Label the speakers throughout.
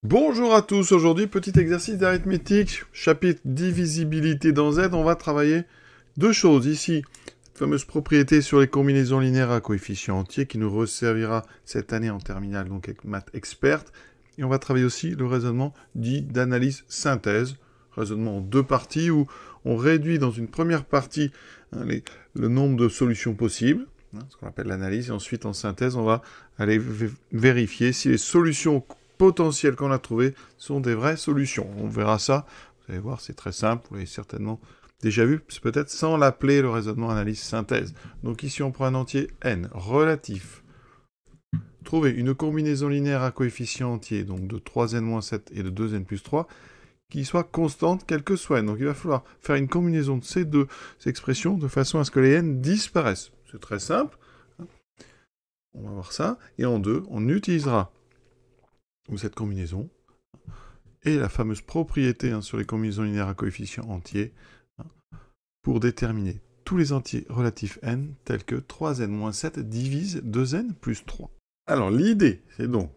Speaker 1: Bonjour à tous, aujourd'hui petit exercice d'arithmétique, chapitre divisibilité dans Z, on va travailler deux choses ici. Cette fameuse propriété sur les combinaisons linéaires à coefficients entiers qui nous resservira cette année en terminale, donc avec maths experte. Et on va travailler aussi le raisonnement dit d'analyse synthèse, raisonnement en deux parties où on réduit dans une première partie le nombre de solutions possibles, ce qu'on appelle l'analyse, et ensuite en synthèse on va aller vérifier si les solutions potentielles qu'on a trouvées sont des vraies solutions. On verra ça, vous allez voir, c'est très simple, vous l'avez certainement déjà vu, peut-être sans l'appeler le raisonnement analyse synthèse. Donc ici on prend un entier n relatif. Trouver une combinaison linéaire à coefficients entiers, donc de 3n-7 et de 2n plus 3, qui soit constante quel que soit n. Donc il va falloir faire une combinaison de ces deux expressions de façon à ce que les n disparaissent. C'est très simple. On va voir ça. Et en deux, on utilisera cette combinaison et la fameuse propriété sur les combinaisons linéaires à coefficients entiers pour déterminer tous les entiers relatifs n tels que 3n-7 divise 2n plus 3. Alors l'idée, c'est donc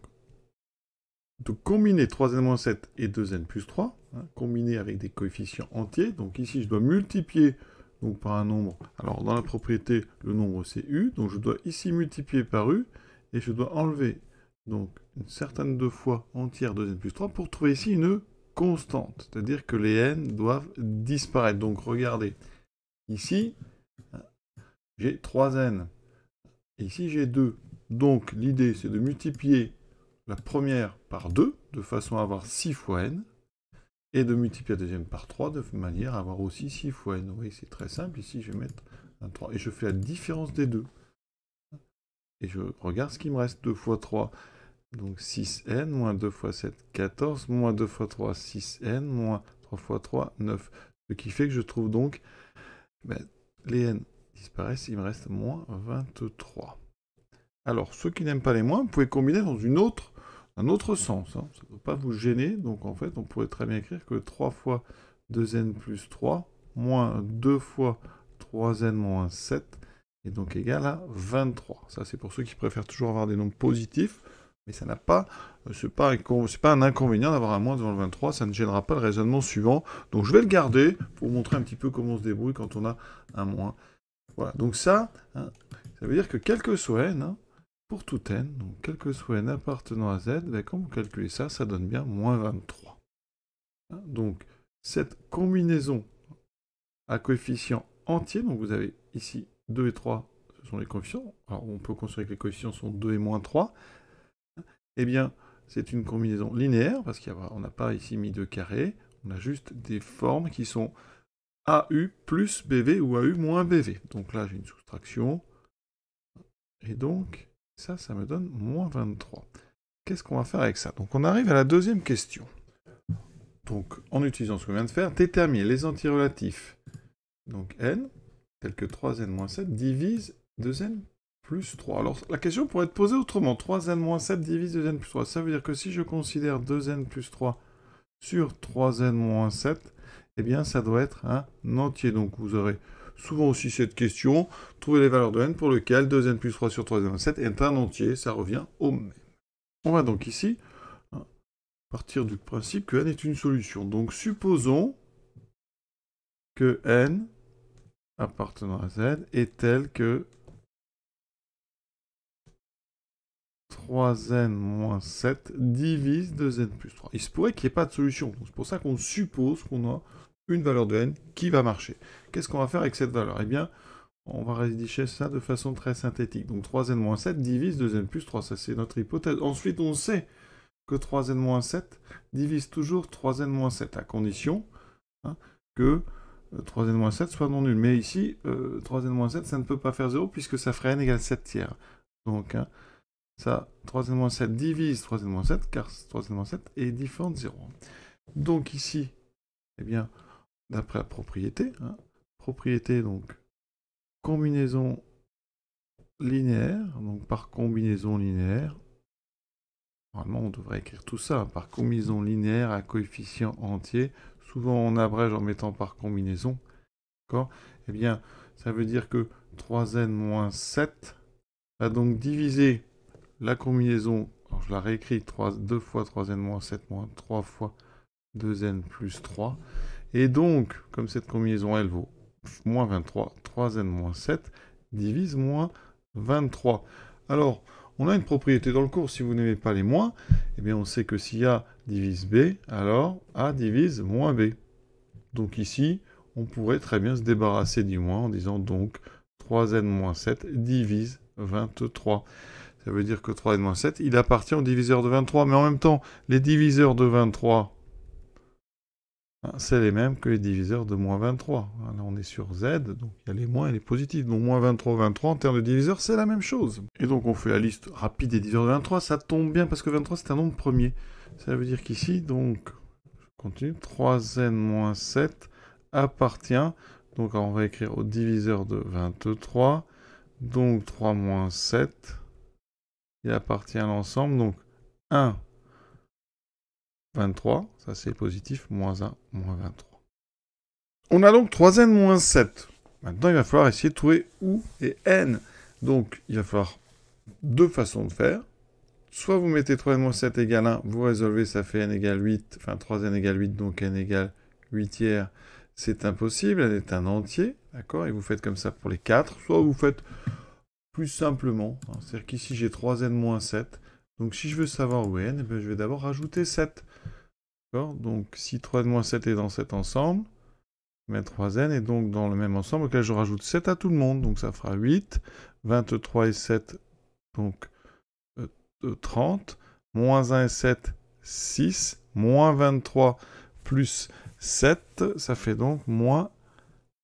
Speaker 1: de combiner 3n-7 et 2n plus 3, combiner avec des coefficients entiers. Donc ici, je dois multiplier donc, par un nombre. Alors dans la propriété, le nombre c'est u, donc je dois ici multiplier par u, et je dois enlever donc une certaine de fois entière 2n plus 3 pour trouver ici une constante, c'est-à-dire que les n doivent disparaître. Donc regardez, ici, j'ai 3n, et ici j'ai 2. Donc l'idée c'est de multiplier la première par 2, de façon à avoir 6 fois n, et de multiplier la deuxième par 3, de manière à avoir aussi 6 fois n. Vous voyez, c'est très simple, ici je vais mettre un 3, et je fais la différence des deux. Et je regarde ce qui me reste, 2 fois 3, donc 6n, moins 2 fois 7, 14, moins 2 fois 3, 6n, moins 3 fois 3, 9. Ce qui fait que je trouve donc, les n disparaissent, il me reste moins 23. Alors, ceux qui n'aiment pas les moins, vous pouvez combiner dans un autre sens. Ça ne doit pas vous gêner. Donc, en fait, on pourrait très bien écrire que 3 fois 2n plus 3, moins 2 fois 3n moins 7, est donc égal à 23. Ça, c'est pour ceux qui préfèrent toujours avoir des nombres positifs. Mais ça n'a pas, c'est pas un inconvénient d'avoir un moins devant le 23, ça ne gênera pas le raisonnement suivant. Donc je vais le garder pour vous montrer un petit peu comment on se débrouille quand on a un moins. Voilà, donc ça veut dire que quel que soit n, pour tout n, donc quel que soit n appartenant à z, quand vous calculez ça, ça donne bien moins 23. Donc cette combinaison à coefficients entiers, donc vous avez ici 2 et 3, ce sont les coefficients. Alors on peut construire que les coefficients sont 2 et moins 3. Eh bien, c'est une combinaison linéaire, parce qu'on n'a pas ici mis de carré, on a juste des formes qui sont AU plus BV ou AU moins BV. Donc là, j'ai une soustraction. Et donc, ça me donne moins 23. Qu'est-ce qu'on va faire avec ça? Donc on arrive à la deuxième question. Donc, en utilisant ce qu'on vient de faire, déterminer les entiers relatifs. Donc n, tel que 3n moins 7, divise 2n plus 3. Alors, la question pourrait être posée autrement. 3n moins 7 divise 2n plus 3. Ça veut dire que si je considère 2n plus 3 sur 3n moins 7, eh bien, ça doit être un entier. Donc, vous aurez souvent aussi cette question. Trouver les valeurs de n pour lequel 2n plus 3 sur 3n moins 7 est un entier. Ça revient au même. On va donc ici partir du principe que n est une solution. Donc, supposons que n appartenant à z est tel que 3n moins 7 divise 2n plus 3. Il se pourrait qu'il n'y ait pas de solution. C'est pour ça qu'on suppose qu'on a une valeur de n qui va marcher. Qu'est-ce qu'on va faire avec cette valeur? Eh bien, on va rédiger ça de façon très synthétique. Donc 3n moins 7 divise 2n plus 3. Ça, c'est notre hypothèse. Ensuite, on sait que 3n moins 7 divise toujours 3n moins 7, à condition que 3n moins 7 soit non nul. Mais ici, 3n moins 7, ça ne peut pas faire 0 puisque ça ferait n égale 7 tiers. Donc, ça, 3n-7 divise 3n-7, car 3n-7 est différent de 0. Donc ici, eh bien, d'après la propriété, propriété, donc, combinaison linéaire, donc par combinaison linéaire, normalement on devrait écrire tout ça, par combinaison linéaire à coefficient entier, souvent on abrège en mettant par combinaison, d'accord? Eh bien, ça veut dire que 3n-7 va donc diviser la combinaison Alors, je la réécris 2 fois 3n moins 7 moins 3 fois 2n plus 3. Et donc, comme cette combinaison, elle vaut moins 23, 3n moins 7 divise moins 23. Alors, on a une propriété dans le cours, si vous n'aimez pas les moins, eh bien on sait que si A divise B, alors A divise moins B. Donc ici, on pourrait très bien se débarrasser du moins en disant donc 3n moins 7 divise 23. Ça veut dire que 3n moins 7, il appartient au diviseur de 23, mais en même temps, les diviseurs de 23, c'est les mêmes que les diviseurs de moins 23. Là, on est sur Z, donc il y a les moins et les positifs. Donc moins 23, 23, en termes de diviseurs, c'est la même chose. Et donc, on fait la liste rapide des diviseurs de 23. Ça tombe bien parce que 23, c'est un nombre premier. Ça veut dire qu'ici, donc, je continue, 3n moins 7 appartient, donc on va écrire au diviseur de 23, donc 3 moins 7, il appartient à l'ensemble, donc 1, 23, ça c'est positif, moins 1, moins 23. On a donc 3n moins 7. Maintenant, il va falloir essayer de trouver où est n. Donc, il va falloir deux façons de faire. Soit vous mettez 3n moins 7 égale 1, vous résolvez, ça fait n égale 8, enfin 3n égale 8, donc n égale 8 tiers. C'est impossible, elle est un entier, d'accord? Et vous faites comme ça pour les 4. Soit vous faites plus simplement, hein, c'est-à-dire qu'ici j'ai 3n moins 7. Donc si je veux savoir où est n, eh bien, je vais d'abord rajouter 7. Donc si 3n-7 est dans cet ensemble, je mets 3n est donc dans le même ensemble auquel je rajoute 7 à tout le monde. Donc ça fera 8, 23 et 7, donc 30, moins 1 et 7, 6, moins 23 plus 7, ça fait donc moins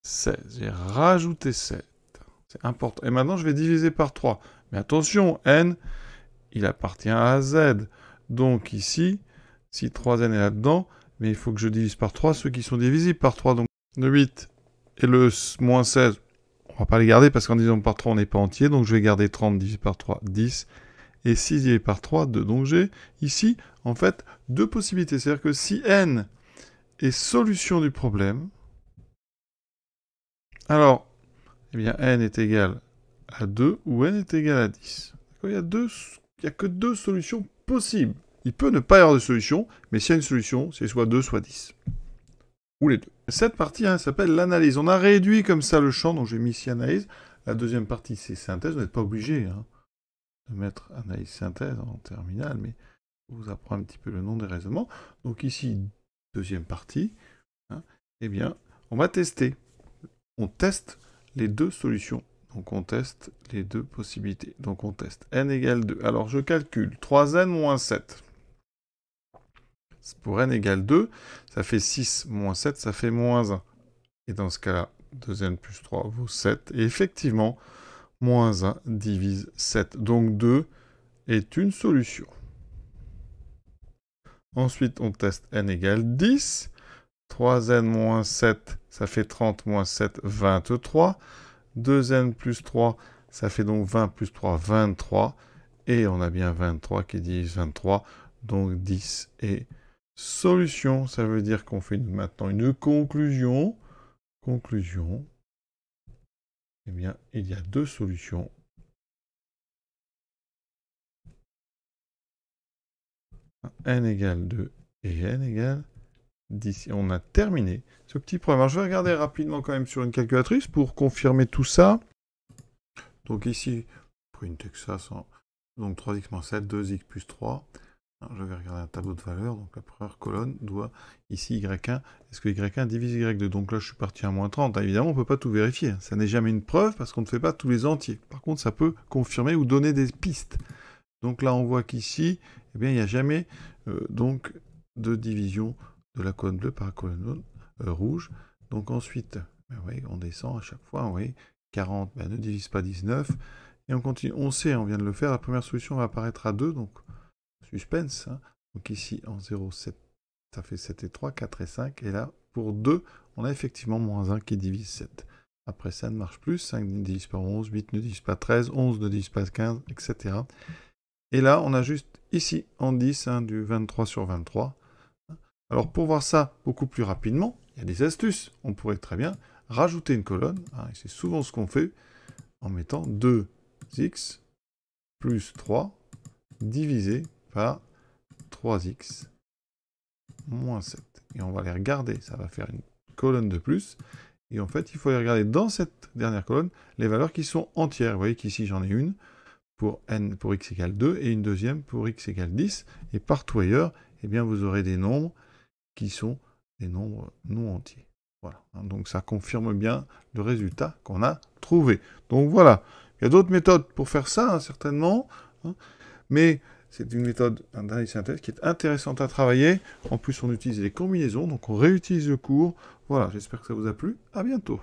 Speaker 1: 16. J'ai rajouté 7. C'est important. Et maintenant, je vais diviser par 3. Mais attention, n, il appartient à z. Donc ici, si 3n est là-dedans, mais il faut que je divise par 3 ceux qui sont divisibles par 3. Donc le 8 et le moins 16, on ne va pas les garder parce qu'en divisant par 3, on n'est pas entier. Donc je vais garder 30 divisé par 3, 10. Et 6 divisé par 3, 2. Donc j'ai ici, en fait, deux possibilités. C'est-à-dire que si n est solution du problème, alors, eh bien, n est égal à 2 ou n est égal à 10. Il n'y a que deux solutions possibles. Il peut ne pas y avoir de solution, mais s'il y a une solution, c'est soit 2, soit 10. Ou les deux. Cette partie s'appelle l'analyse. On a réduit comme ça le champ, donc j'ai mis ici analyse. La deuxième partie, c'est synthèse. Vous n'êtes pas obligé de mettre analyse synthèse en terminale, mais je vous apprends un petit peu le nom des raisonnements. Donc ici, deuxième partie, eh bien, on va tester. On teste les deux solutions. Donc on teste les deux possibilités. Donc on teste n égale 2. Alors je calcule 3n moins 7. Pour n égale 2, ça fait 6 moins 7, ça fait moins 1. Et dans ce cas-là, 2n plus 3 vaut 7. Et effectivement, moins 1 divise 7. Donc 2 est une solution. Ensuite, on teste n égale 10. 3n moins 7, ça fait 30 moins 7, 23. 2n plus 3, ça fait donc 20 plus 3, 23. Et on a bien 23 qui divise 23. Donc 10 est solution. Ça veut dire qu'on fait maintenant une conclusion. Conclusion. Eh bien, il y a deux solutions. N égale 2 et n égale 10. Et on a terminé ce petit problème. Alors, je vais regarder rapidement quand même sur une calculatrice pour confirmer tout ça. Donc ici, pour une Texas, donc 3x moins 7, 2x plus 3. Alors, je vais regarder un tableau de valeurs. Donc la première colonne doit, ici, y1. Est-ce que y1 divise y2? Donc là, je suis parti à moins 30. Évidemment, on ne peut pas tout vérifier. Ça n'est jamais une preuve parce qu'on ne fait pas tous les entiers. Par contre, ça peut confirmer ou donner des pistes. Donc là, on voit qu'ici, eh bien, il n'y a jamais donc de division de la colonne bleue par la colonne rouge. Donc ensuite, ben oui, on descend à chaque fois, oui, 40 ben, ne divise pas 19. Et on continue. On sait, on vient de le faire, la première solution va apparaître à 2, donc suspense. Donc ici, en 0, 7, ça fait 7 et 3, 4 et 5. Et là, pour 2, on a effectivement moins 1 qui divise 7. Après, ça ne marche plus. 5 ne divise pas 11, 8 ne divise pas 13, 11 ne divise pas 15, etc. Et là, on a juste ici, en 10, du 23 sur 23. Alors, pour voir ça beaucoup plus rapidement, il y a des astuces. On pourrait très bien rajouter une colonne. Et c'est souvent ce qu'on fait en mettant 2x plus 3 divisé par 3x moins 7. Et on va les regarder, ça va faire une colonne de plus. Et en fait, il faut les regarder dans cette dernière colonne, les valeurs qui sont entières. Vous voyez qu'ici, j'en ai une pour x égale 2 et une deuxième pour x égale 10. Et partout ailleurs, eh bien, vous aurez des nombres qui sont des nombres non entiers. Voilà. Donc ça confirme bien le résultat qu'on a trouvé. Donc voilà. Il y a d'autres méthodes pour faire ça, certainement. Mais c'est une méthode d'analyse synthèse qui est intéressante à travailler. En plus, on utilise les combinaisons, donc on réutilise le cours. Voilà, j'espère que ça vous a plu. À bientôt.